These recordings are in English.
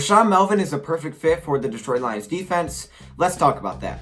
Rashaan Melvin is a perfect fit for the Detroit Lions defense. Let's talk about that.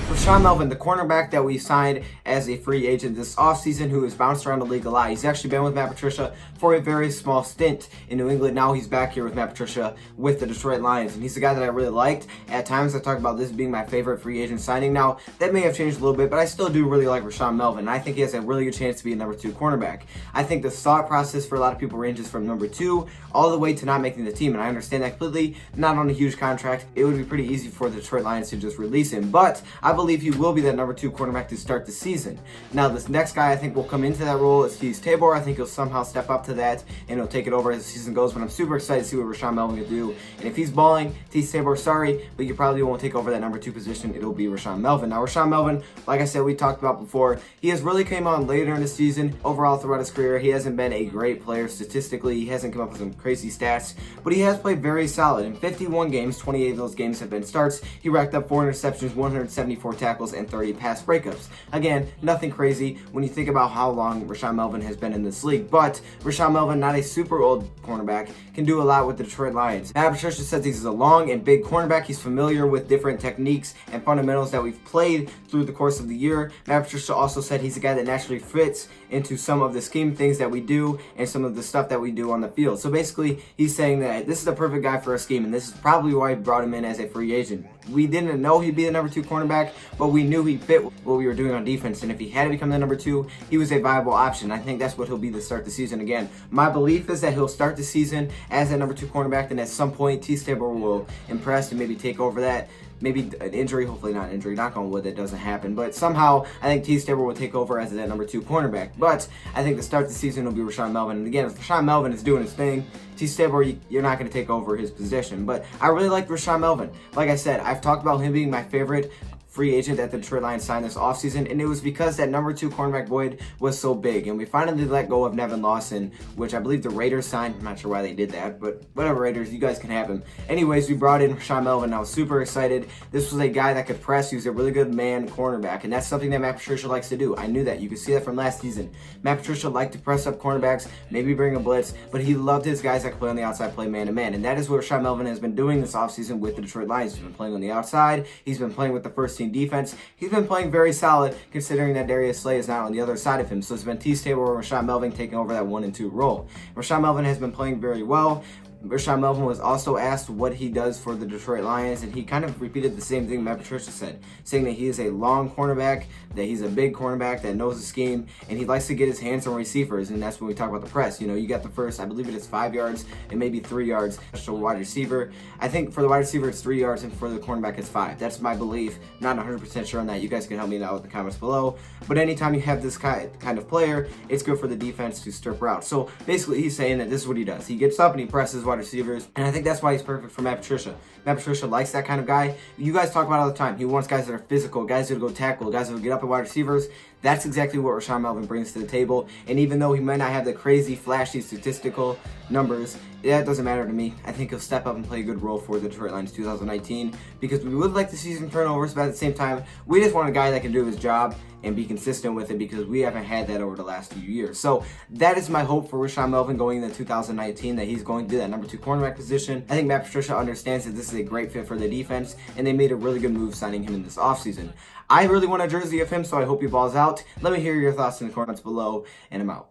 Rashaan Melvin, the cornerback that we signed as a free agent this offseason, who has bounced around the league a lot. He's actually been with Matt Patricia for a very small stint in New England. Now he's back here with Matt Patricia with the Detroit Lions, and he's a guy that I really liked. At times I talked about this being my favorite free agent signing. Now, that may have changed a little bit, but I still do really like Rashaan Melvin, and I think he has a really good chance to be a number 2 cornerback. I think the thought process for a lot of people ranges from number 2 all the way to not making the team, and I understand that completely. Not on a huge contract. It would be pretty easy for the Detroit Lions to just release him, but I believe he will be that number 2 cornerback to start the season. Now, this next guy I think will come into that role is Tabor. I think he'll somehow step up to that and he'll take it over as the season goes, but I'm super excited to see what Rashaan Melvin can do. And if he's balling, Tabor, sorry, but you probably won't take over that number 2 position. It'll be Rashaan Melvin. Now, Rashaan Melvin, like I said, we talked about before, he has really came on later in the season. Overall, throughout his career, he hasn't been a great player statistically. He hasn't come up with some crazy stats, but he has played very solid. In 51 games, 28 of those games have been starts. He racked up 4 interceptions, 174 tackles, and 30 pass breakups. Again, nothing crazy when you think about how long Rashaan Melvin has been in this league, but Rashaan Melvin, not a super old cornerback, can do a lot with the Detroit Lions. Matt Patricia says he's a long and big cornerback. He's familiar with different techniques and fundamentals that we've played through the course of the year. Matt Patricia also said he's a guy that naturally fits into some of the scheme things that we do and some of the stuff that we do on the field. So basically, he's saying that this is the perfect guy for a scheme, and this is probably why he brought him in as a free agent. We didn't know he'd be the number 2 cornerback, but we knew he fit what we were doing on defense, and if he had to become the number 2, he was a viable option. I think that's what he'll be to start the season. Again, my belief is that he'll start the season as a number 2 cornerback, then at some point, Tabor will impress and maybe take over that. Maybe an injury, hopefully not an injury, knock on wood that doesn't happen, but somehow I think Tabor will take over as that number 2 cornerback. But I think to start the season will be Rashaan Melvin, and again, if Rashaan Melvin is doing his thing, Tabor, you're not going to take over his position. But I really like Rashaan Melvin. Like I said, I've talked about him being my favorite free agent that the Detroit Lions signed this offseason, and it was because that number 2 cornerback void was so big, and we finally let go of Nevin Lawson, which I believe the Raiders signed. I'm not sure why they did that, but whatever, Raiders, you guys can have him. Anyways, we brought in Rashaan Melvin. I was super excited. This was a guy that could press. He was a really good man cornerback, and that's something that Matt Patricia likes to do. I knew that. You could see that from last season. Matt Patricia liked to press up cornerbacks, maybe bring a blitz, but he loved his guys that could play on the outside, play man-to-man, and that is what Rashaan Melvin has been doing this offseason with the Detroit Lions. He's been playing on the outside. He's been playing with the first-team defense. He's been playing very solid considering that Darius Slay is not on the other side of him. So it's been Tabor and Rashaan Melvin taking over that 1 and 2 role. Rashaan Melvin has been playing very well. Rashaan Melvin was also asked what he does for the Detroit Lions, and he kind of repeated the same thing Matt Patricia said, saying that he is a long cornerback, that he's a big cornerback that knows the scheme, and he likes to get his hands on receivers, and that's when we talk about the press. You know, you got the first, I believe it is 5 yards and maybe 3 yards to wide receiver. I think for the wide receiver it's 3 yards, and for the cornerback it's 5. That's my belief. Not 100% sure on that. You guys can help me out with the comments below. But anytime you have this kind of player, it's good for the defense to strip routes. So basically he's saying that this is what he does. He gets up and he presses wide receivers, and I think that's why he's perfect for Matt Patricia. Matt Patricia likes that kind of guy. You guys talk about it all the time. He wants guys that are physical, guys that will go tackle, guys that will get up at wide receivers. That's exactly what Rashaan Melvin brings to the table. And even though he might not have the crazy, flashy statistical numbers, that doesn't matter to me. I think he'll step up and play a good role for the Detroit Lions 2019, because we would like to see some turnovers, but at the same time, we just want a guy that can do his job and be consistent with it, because we haven't had that over the last few years. So that is my hope for Rashaan Melvin going into 2019, that he's going to do that number 2 cornerback position. I think Matt Patricia understands that this is a great fit for the defense, and they made a really good move signing him in this offseason. I really want a jersey of him, so I hope he balls out. Let me hear your thoughts in the comments below, and I'm out.